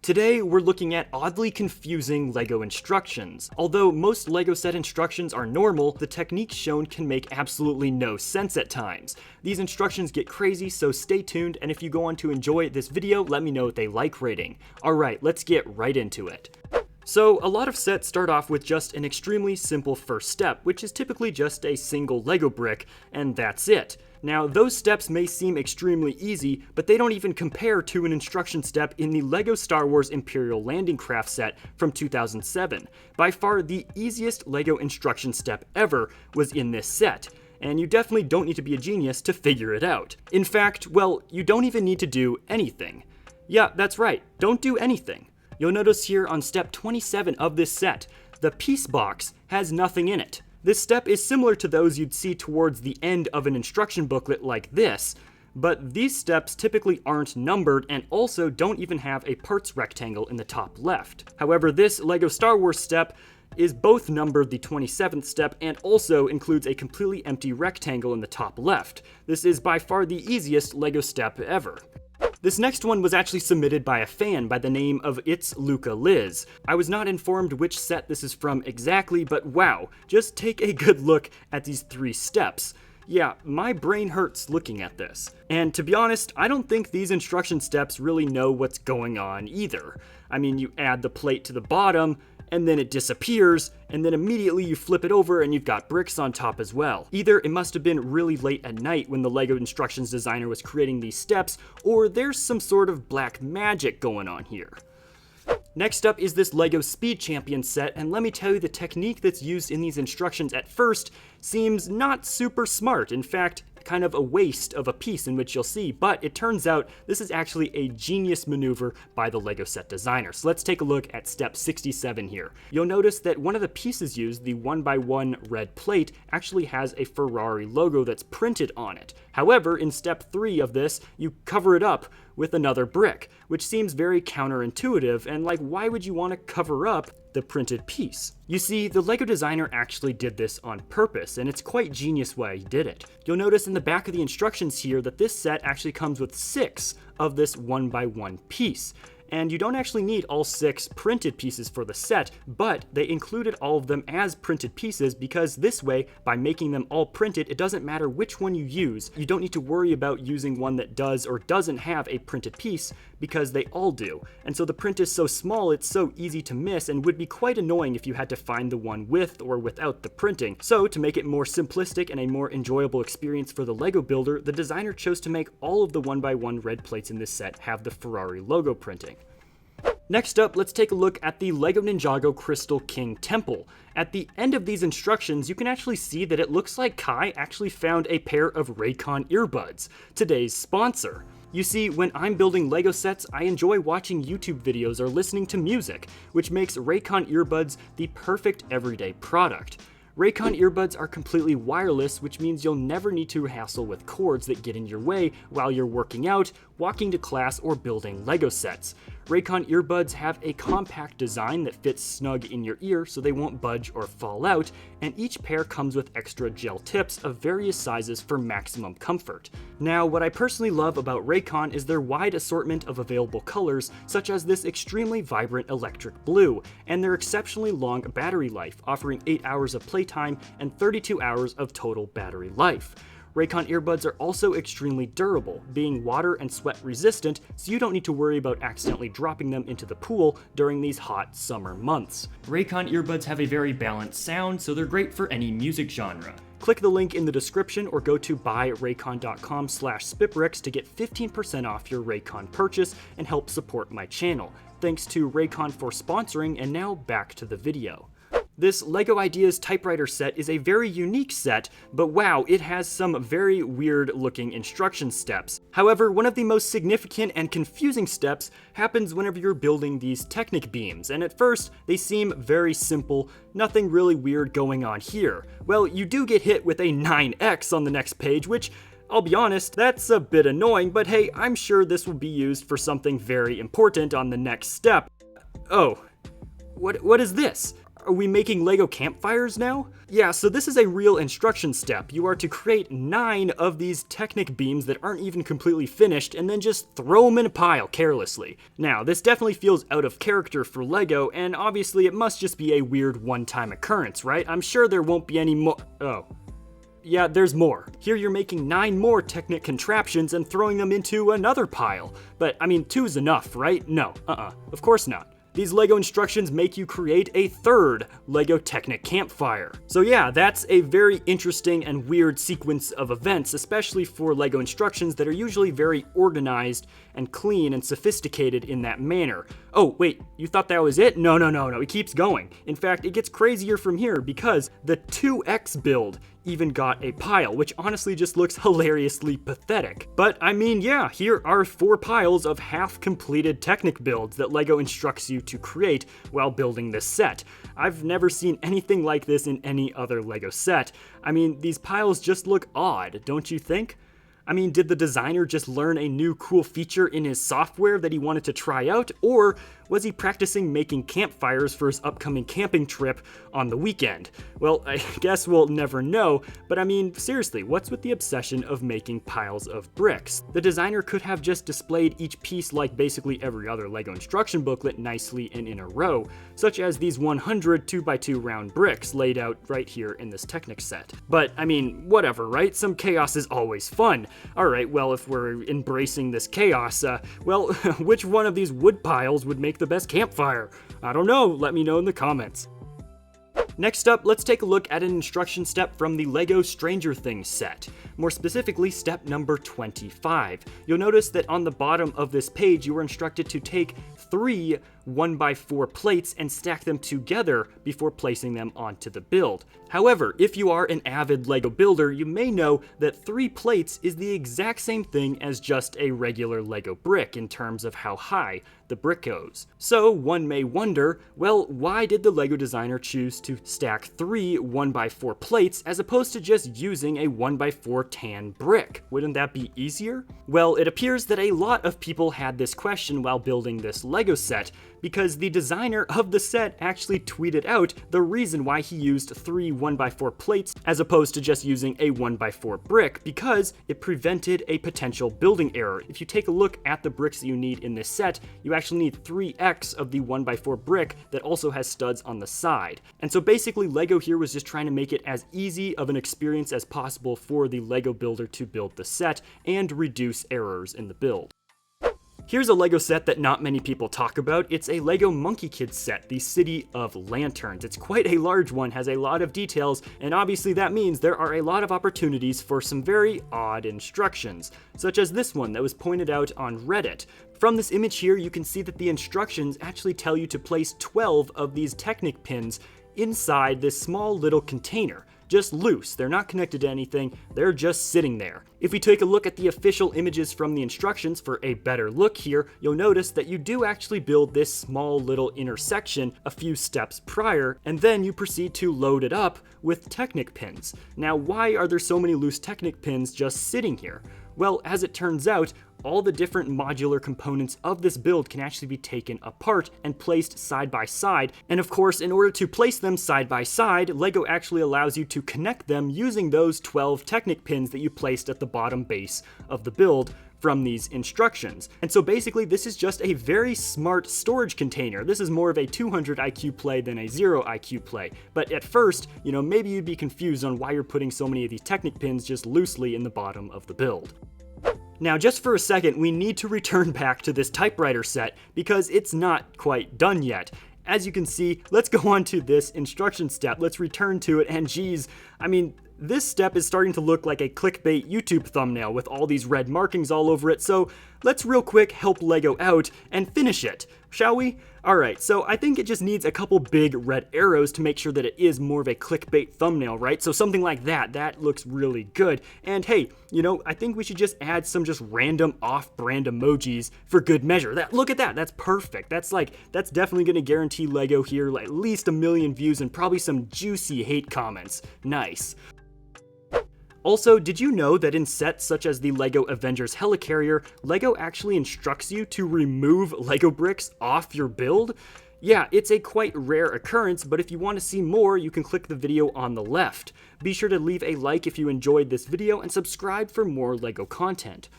Today, we're looking at oddly confusing LEGO instructions. Although most LEGO set instructions are normal, the techniques shown can make absolutely no sense at times. These instructions get crazy, so stay tuned, and if you go on to enjoy this video, let me know what they like rating. Alright, let's get right into it. So, a lot of sets start off with just an extremely simple first step, which is typically just a single LEGO brick, and that's it. Now, those steps may seem extremely easy, but they don't even compare to an instruction step in the LEGO Star Wars Imperial Landing Craft set from 2007. By far, the easiest LEGO instruction step ever was in this set, and you definitely don't need to be a genius to figure it out. In fact, well, you don't even need to do anything. Yeah, that's right, don't do anything. You'll notice here on step 27 of this set, the piece box has nothing in it. This step is similar to those you'd see towards the end of an instruction booklet like this, but these steps typically aren't numbered and also don't even have a parts rectangle in the top left. However, this LEGO Star Wars step is both numbered the 27th step and also includes a completely empty rectangle in the top left. This is by far the easiest LEGO step ever. This next one was actually submitted by a fan by the name of It's Luca Liz. I was not informed which set this is from exactly, but wow, just take a good look at these 3 steps. Yeah, my brain hurts looking at this. And to be honest, I don't think these instruction steps really know what's going on either. I mean, you add the plate to the bottom, and then it disappears, and then immediately you flip it over and you've got bricks on top as well. Either it must have been really late at night when the LEGO instructions designer was creating these steps, or there's some sort of black magic going on here. Next up is this LEGO Speed Champion set, and let me tell you, the technique that's used in these instructions at first seems not super smart. In fact, kind of a waste of a piece in which you'll see, but it turns out this is actually a genius maneuver by the LEGO set designer. So let's take a look at step 67 here. You'll notice that one of the pieces used, the 1x1 red plate, actually has a Ferrari logo that's printed on it. However, in step 3 of this, you cover it up with another brick, which seems very counterintuitive, and like, why would you want to cover up the printed piece? You see, the LEGO designer actually did this on purpose, and it's quite genius why he did it. You'll notice in the back of the instructions here that this set actually comes with 6 of this 1x1 piece. And you don't actually need all 6 printed pieces for the set, but they included all of them as printed pieces because this way, by making them all printed, it doesn't matter which one you use. You don't need to worry about using one that does or doesn't have a printed piece because they all do. And so the print is so small, it's so easy to miss and would be quite annoying if you had to find the one with or without the printing. So to make it more simplistic and a more enjoyable experience for the LEGO builder, the designer chose to make all of the 1x1 red plates in this set have the Ferrari logo printing. Next up, let's take a look at the LEGO Ninjago Crystal King Temple. At the end of these instructions, you can actually see that it looks like Kai actually found a pair of Raycon earbuds, today's sponsor. You see, when I'm building LEGO sets, I enjoy watching YouTube videos or listening to music, which makes Raycon earbuds the perfect everyday product. Raycon earbuds are completely wireless, which means you'll never need to hassle with cords that get in your way while you're working out, walking to class, or building LEGO sets. Raycon earbuds have a compact design that fits snug in your ear so they won't budge or fall out, and each pair comes with extra gel tips of various sizes for maximum comfort. Now, what I personally love about Raycon is their wide assortment of available colors, such as this extremely vibrant electric blue, and their exceptionally long battery life, offering 8 hours of playtime and 32 hours of total battery life. Raycon earbuds are also extremely durable, being water and sweat resistant, so you don't need to worry about accidentally dropping them into the pool during these hot summer months. Raycon earbuds have a very balanced sound, so they're great for any music genre. Click the link in the description or go to buyraycon.com/SpitBrix to get 15% off your Raycon purchase and help support my channel. Thanks to Raycon for sponsoring, and now back to the video. This LEGO Ideas typewriter set is a very unique set, but wow, it has some very weird looking instruction steps. However, one of the most significant and confusing steps happens whenever you're building these Technic beams, and at first, they seem very simple, nothing really weird going on here. Well, you do get hit with a 9x on the next page, which, I'll be honest, that's a bit annoying, but hey, I'm sure this will be used for something very important on the next step. Oh, what is this? Are we making Lego campfires now? Yeah, so this is a real instruction step. You are to create 9 of these Technic beams that aren't even completely finished and then just throw them in a pile carelessly. Now, this definitely feels out of character for Lego, and obviously it must just be a weird one-time occurrence, right? I'm sure there won't be any more. Oh. Yeah, there's more. Here you're making 9 more Technic contraptions and throwing them into another pile. But, I mean, 2's enough, right? No, of course not. These Lego instructions make you create a 3rd Lego Technic campfire. So yeah, that's a very interesting and weird sequence of events, especially for Lego instructions that are usually very organized and clean and sophisticated in that manner. Oh, wait, you thought that was it? No, it keeps going. In fact, it gets crazier from here because the 2X build even got a pile, which honestly just looks hilariously pathetic. But I mean, yeah, here are 4 piles of half-completed Technic builds that LEGO instructs you to create while building this set. I've never seen anything like this in any other LEGO set. I mean, these piles just look odd, don't you think? I mean, did the designer just learn a new cool feature in his software that he wanted to try out, or was he practicing making campfires for his upcoming camping trip on the weekend? Well, I guess we'll never know, but I mean, seriously, what's with the obsession of making piles of bricks? The designer could have just displayed each piece like basically every other LEGO instruction booklet nicely and in a row, such as these 100 2x2 round bricks laid out right here in this Technic set. But, I mean, whatever, right? Some chaos is always fun. Alright, well, if we're embracing this chaos, well, which one of these wood piles would make the best campfire? I don't know, let me know in the comments. Next up, let's take a look at an instruction step from the LEGO Stranger Things set. More specifically, step number 25. You'll notice that on the bottom of this page, you were instructed to take 3 1x4 plates and stack them together before placing them onto the build. However, if you are an avid LEGO builder, you may know that 3 plates is the exact same thing as just a regular LEGO brick in terms of how high the brick goes. So one may wonder, well, why did the LEGO designer choose to stack 3 1x4 plates as opposed to just using a 1x4 tan brick? Wouldn't that be easier? Well, it appears that a lot of people had this question while building this LEGO set, because the designer of the set actually tweeted out the reason why he used 3 1x4 plates as opposed to just using a 1x4 brick, because it prevented a potential building error. If you take a look at the bricks that you need in this set, you actually need 3x of the 1x4 brick that also has studs on the side. And so basically LEGO here was just trying to make it as easy of an experience as possible for the LEGO builder to build the set and reduce errors in the build. Here's a LEGO set that not many people talk about. It's a LEGO Monkey Kids set, the City of Lanterns. It's quite a large one, has a lot of details, and obviously that means there are a lot of opportunities for some very odd instructions, such as this one that was pointed out on Reddit. From this image here, you can see that the instructions actually tell you to place 12 of these Technic pins inside this small little container. Just loose, they're not connected to anything, they're just sitting there. If we take a look at the official images from the instructions for a better look here, you'll notice that you do actually build this small little intersection a few steps prior, and then you proceed to load it up with Technic pins. Now, why are there so many loose Technic pins just sitting here? Well, as it turns out, all the different modular components of this build can actually be taken apart and placed side by side. And of course, in order to place them side by side, LEGO actually allows you to connect them using those 12 Technic pins that you placed at the bottom base of the build from these instructions. And so basically this is just a very smart storage container. This is more of a 200 IQ play than a 0 IQ play. But at first, maybe you'd be confused on why you're putting so many of these Technic pins just loosely in the bottom of the build. Now, just for a second, we need to return back to this typewriter set because it's not quite done yet. As you can see, let's go on to this instruction step. Let's return to it, and geez, I mean, this step is starting to look like a clickbait YouTube thumbnail with all these red markings all over it, so let's real quick help LEGO out and finish it, shall we? Alright, so I think it just needs a couple big red arrows to make sure that it is more of a clickbait thumbnail, right? So something like that looks really good. And hey, I think we should just add some just random off-brand emojis for good measure. Look at that, that's perfect. That's definitely gonna guarantee LEGO here at least 1 million views and probably some juicy hate comments. Nice. Also, did you know that in sets such as the LEGO Avengers Helicarrier, LEGO actually instructs you to remove LEGO bricks off your build? Yeah, it's a quite rare occurrence, but if you want to see more, you can click the video on the left. Be sure to leave a like if you enjoyed this video and subscribe for more LEGO content.